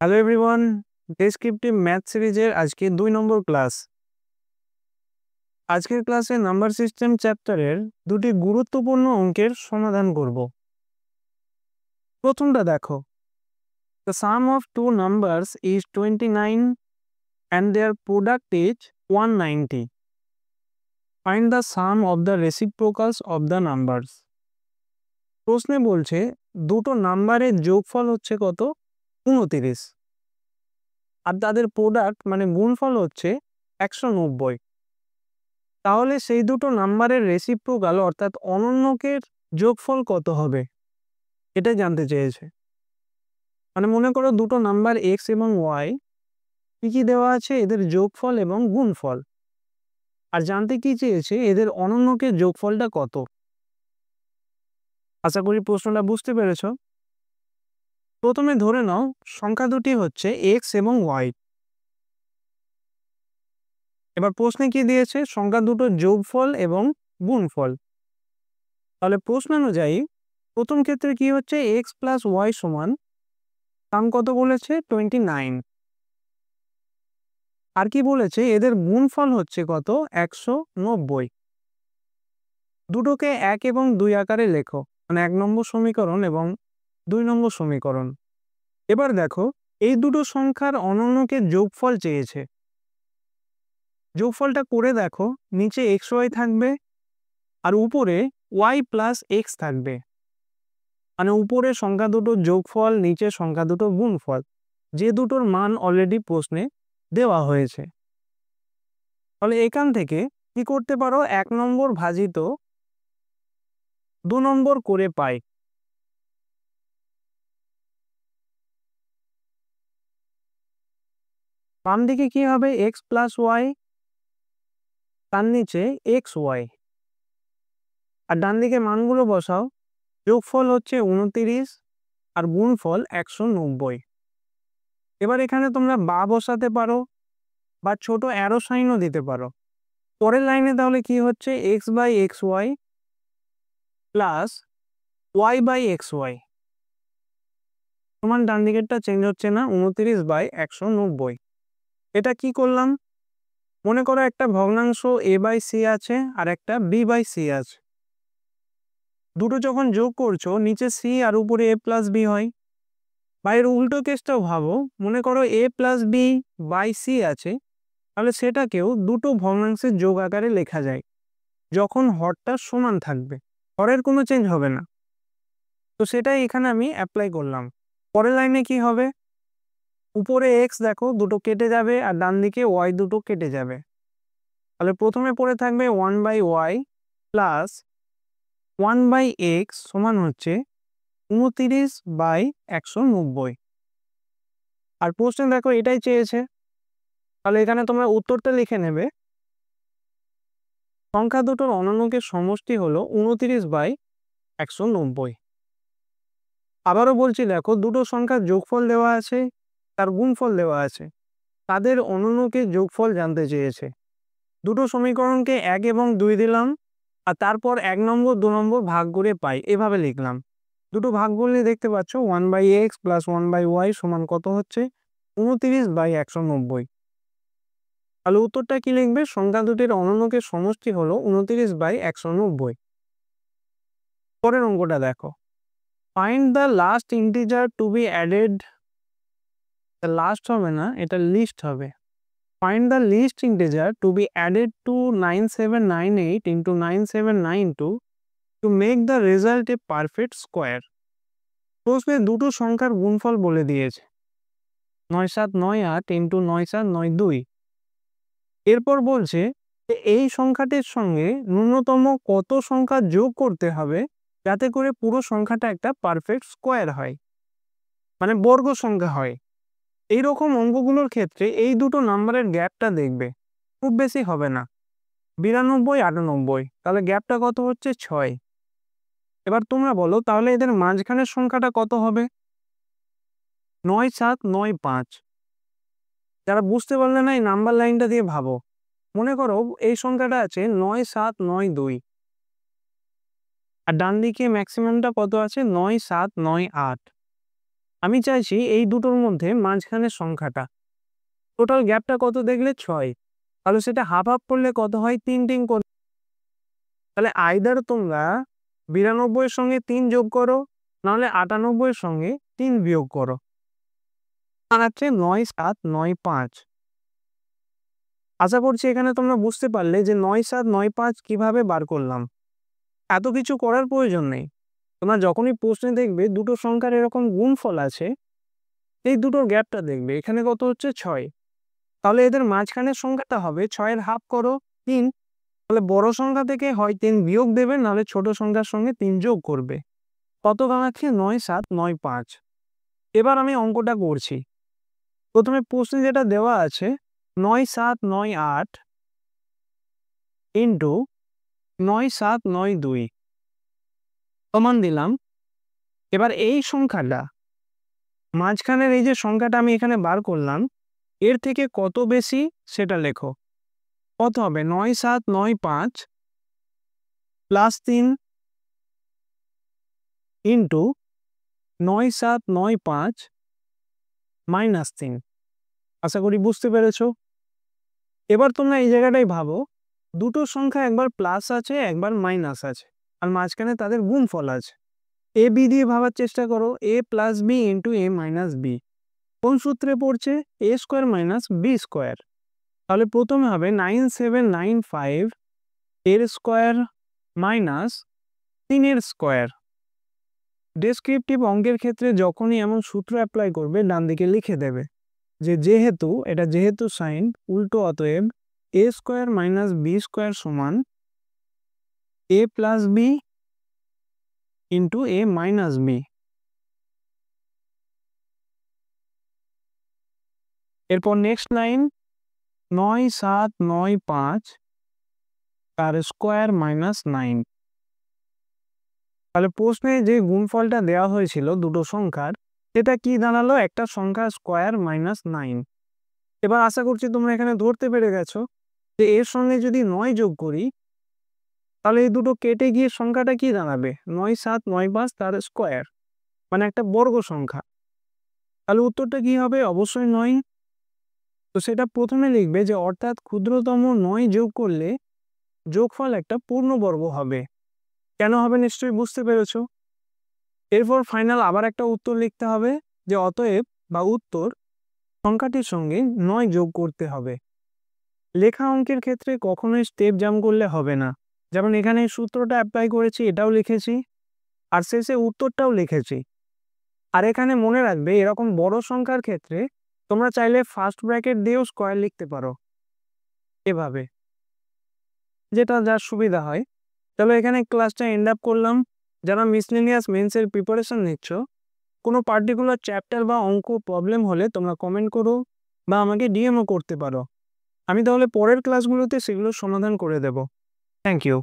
Hello everyone, descriptive math সিরিজের আজকে 2 নম্বর class. আজকের ক্লাসে নাম্বার সিস্টেম চ্যাপ্টারের দুটি গুরুত্বপূর্ণ অঙ্কের সমাধান করব। প্রথমটা দেখো, the sum of two numbers is 29 and their product is 190। Find the sum of the reciprocals of the numbers. প্রশ্নে বলছে দুটো নাম্বারের যোগফল হচ্ছে কত? 29, আর তাদের প্রোডাক্ট মানে গুণফল হচ্ছে 190। তাহলে সেই দুটো নাম্বারের রেসিপ্রোকাল অর্থাৎ অনন্যকের যোগফল কত হবে এটা জানতে চেয়েছে। মানে মনে করো দুটো নাম্বার এক্স এবং ওয়াই, কি দেওয়া আছে? এদের যোগফল এবং গুণফল। আর জানতে কি চেয়েছে? এদের অনন্যকের যোগফলটা কত। আশা করি প্রশ্নটা বুঝতে পেরেছ। প্রথমে ধরে নাও সংখ্যা দুটি হচ্ছে এক্স এবং ওয়াই। এবার প্রশ্নে কি দিয়েছে? সংখ্যা দুটোর যোগফল এবং গুণফল। তাহলে প্রশ্ন অনুযায়ী প্রথম ক্ষেত্রে কি হচ্ছে? এক্স প্লাস ওয়াই সমান দাম কত বলেছে? 29। আর কি বলেছে? এদের গুণফল হচ্ছে কত? 190। দুটোকে 1 এবং 2 আকারে লেখো, মানে 1 নম্বর সমীকরণ এবং 2 নম্বর সমীকরণ। এবার দেখো এই দুটো সংখ্যার অনন্যকে যোগফল চেয়েছে। যোগফলটা করে দেখো, নিচে এক্স ওয়াই থাকবে আর উপরে ওয়াই প্লাস এক্স থাকবে। মানে উপরে সংখ্যা দুটো যোগফল, নিচে সংখ্যা দুটো গুণফল, যে দুটোর মান অলরেডি প্রশ্নে দেওয়া হয়েছে। তাহলে এখান থেকে কি করতে পারো? 1 নম্বর ভাজিত 2 নম্বর করে পাই। বাম দিকে কি হবে? এক্স প্লাস ওয়াই, তার নিচে এক্স ওয়াই, আর ডান দিকে মানগুলো বসাও। যোগফল হচ্ছে 29 আর গুণফল 190। এবার এখানে তোমরা বা বসাতে পারো বা ছোট অ্যারো সাইনও দিতে পারো। পরের লাইনে তাহলে কি হচ্ছে? X by x y plus y by x y সমান, ডান দিকেরটা চেঞ্জ হচ্ছে না, 29 বাই 190। এটা কি করলাম? মনে করো একটা ভগ্নাংশ এ বাই সি আছে আর একটা বি বাই সি আছে। দুটো যখন যোগ করছো নিচে সি আর উপরে এ প্লাস বি হয়। বা এর উল্টো কেসটাও ভাবো, মনে করো এ প্লাস বি বাই সি আছে, তাহলে সেটাকেও দুটো ভগ্নাংশের যোগ আকারে লেখা যায় যখন হরটা সমান থাকবে, হরের কোনো চেঞ্জ হবে না। তো সেটাই এখানে আমি অ্যাপ্লাই করলাম। পরের লাইনে কি হবে? উপরে এক্স দেখো দুটো কেটে যাবে আর ডান দিকে ওয়াই দুটো কেটে যাবে। তাহলে প্রথমে পড়ে থাকবে 1 by y plus 1 by x সমান হচ্ছে 29 বাই 190। আর প্রশ্নে দেখো এটাই চেয়েছে, তাহলে এখানে তোমরা উত্তরটা লিখে নেবে। সংখ্যা দুটোর অনন্যকের সমষ্টি হলো 29 বাই 190। আবারও বলছি, দেখো দুটো সংখ্যার যোগফল দেওয়া আছে, তার গুণফল দেওয়া আছে, তাদের অনন্যকের যোগফল জানতে চেয়েছে। দুটো সমীকরণকে 1 এবং 2 দিলাম আর তারপর 1 নম্বর 2 নম্বর ভাগ করে পাই, এভাবে লিখলাম। দুটো ভাগ করলে দেখতে পাচ্ছ 1 by x plus 1 by y সমান কত হচ্ছে? 29 বাই 190। তাহলে উত্তরটা কি লিখবে? সংখ্যা দুটির অনন্যকের সমষ্টি হলো 29 বাই 190। পরের অঙ্কটা দেখো, find the last integer to be added. Last হবে না, এটা লিস্ট হবে। Find the least integer to be added to 9798 into 9792 to make the result a perfect square. প্রশ্নে দুটো সংখ্যার গুণফল বলে দিয়েছে, 9798 ইন্টু 9792। এরপর বলছে যে এই সংখ্যাটির সঙ্গে ন্যূনতম কত সংখ্যা যোগ করতে হবে যাতে করে পুরো সংখ্যাটা একটা পারফেক্ট স্কোয়ার হয়, মানে বর্গ সংখ্যা হয়। এইরকম অঙ্কগুলোর ক্ষেত্রে এই দুটো নাম্বারের গ্যাপটা দেখবে, খুব বেশি হবে না, 92 98। তাহলে গ্যাপটা কত হচ্ছে? 6। এবার তোমরা বলো তাহলে এদের মাঝখানের সংখ্যাটা কত হবে? 9795। যারা বুঝতে পারলে না, এই নাম্বার লাইনটা দিয়ে ভাবো। মনে করো এই সংখ্যাটা আছে 9792 আর ডান দিকে ম্যাক্সিমামটা কত আছে? 9798। আমি চাইছি এই দুটোর মধ্যে মাঝখানের সংখ্যাটা, টোটাল গ্যাপটা কত দেখলে 6, তাহলে সেটা হাফ হাফ করলে কত হয় 3 করে। তাহলে আইদার তোমরা 92 সঙ্গে 3 যোগ করো, নাহলে 98 সঙ্গে 3 বিয়োগ করো, দাঁড়াচ্ছে 9 7 9 5। আশা করছি এখানে তোমরা বুঝতে পারলে যে 9 7 9 5 কিভাবে বার করলাম। এত কিছু করার প্রয়োজন নেই। তোমরা যখনই প্রশ্নে দেখবে দুটো সংখ্যার এরকম গুণফল আছে, এই দুটোর গ্যাপটা দেখবে, এখানে কত হচ্ছে 6, তাহলে এদের মাঝখানের সংখ্যাটা হবে 6 এর হাফ করো 3, তাহলে বড় সংখ্যা থেকে হয় 3 বিয়োগ দেবে, নাহলে ছোট সংখ্যার সঙ্গে 3 যোগ করবে। কত দাঁড়াচ্ছে 9 7 9 5। এবার আমি অঙ্কটা করছি। প্রথমে প্রশ্নে যেটা দেওয়া আছে 9 7 9 8 ইন্টু 9 7 9 2 সমান দিলাম। এবার এই সংখ্যাটা, মাঝখানের এই যে সংখ্যাটা আমি এখানে বার করলাম, এর থেকে কত বেশি সেটা লেখো। কত হবে 9 7 9 5 প্লাস 3 ইন্টু 9 7 9 5 মাইনাস 3। আশা করি বুঝতে পেরেছ। এবার তোমরা এই জায়গাটাই ভাবো, দুটো সংখ্যা একবার প্লাস আছে একবার মাইনাস আছে, আর মাঝখানে তাদের গুণফল আছে। এ বি দিয়ে ভাবার চেষ্টা করো, এ প্লাস বি ইন্টু এ মাইনাস বি কোন সূত্রে পড়ছে? এ স্কোয়ার মাইনাস বি স্কোয়ার। তাহলে প্রথমে হবে 9 7 9 5 এর স্কোয়ার মাইনাস 3 এর স্কোয়ার। ডেসক্রিপটিভ অঙ্কের ক্ষেত্রে যখনই এমন সূত্র অ্যাপ্লাই করবে ডান দিকে লিখে দেবে যে যেহেতু সাইন উল্টো, অতএব এ স্কোয়ার মাইনাস বি স্কোয়ার সমান এ প্লাস বি ইন্টু এ মাইনাস বি। এরপর নেক্সট লাইন 9 7 9 5 তার স্কোয়ার মাইনাস 9। তাহলে প্রশ্নে যে গুণফলটা দেওয়া হয়েছিল দুটো সংখ্যার, সেটা কি দাঁড়ালো? একটা সংখ্যা স্কোয়ার মাইনাস 9। এবার আশা করছি তোমরা এখানে ধরতে পেরে গেছো যে এর সঙ্গে যদি 9 যোগ করি, তাহলে এই দুটো কেটে গিয়ে সংখ্যাটা কি দাঁড়াবে? 9 7 9 5 তার স্কোয়ার, মানে একটা বর্গ সংখ্যা। তাহলে উত্তরটা কি হবে? অবশ্যই 9। তো সেটা প্রথমে লিখবে যে অর্থাৎ ক্ষুদ্রতম 9 যোগ করলে যোগফল একটা পূর্ণবর্গ হবে। কেন হবে নিশ্চয়ই বুঝতে পেরেছো। এরপর ফাইনাল আবার একটা উত্তর লিখতে হবে যে অতএব বা উত্তর সংখ্যাটির সঙ্গে 9 যোগ করতে হবে। লেখা অঙ্কের ক্ষেত্রে কখনোই স্টেপ জাম্প করলে হবে না। যেমন এখানে সূত্রটা অ্যাপ্লাই করেছি, এটাও লিখেছি, আর শেষে উত্তরটাও লিখেছি। আর এখানে মনে রাখবে এরকম বড় সংখ্যার ক্ষেত্রে তোমরা চাইলে ফার্স্ট ব্র্যাকেট দিয়েও স্কোয়ার লিখতে পারো, এভাবে, যেটা যার সুবিধা হয়। চলো এখানে ক্লাসটা এন্ড আপ করলাম। যারা মিসলেনিয়াস মেন্সের প্রিপারেশন নিচ্ছ, কোনো পার্টিকুলার চ্যাপ্টার বা অঙ্ক প্রবলেম হলে তোমরা কমেন্ট করো বা আমাকে ডিএমও করতে পারো। আমি তাহলে পরের ক্লাসগুলোতে সেগুলো সমাধান করে দেব। Thank you.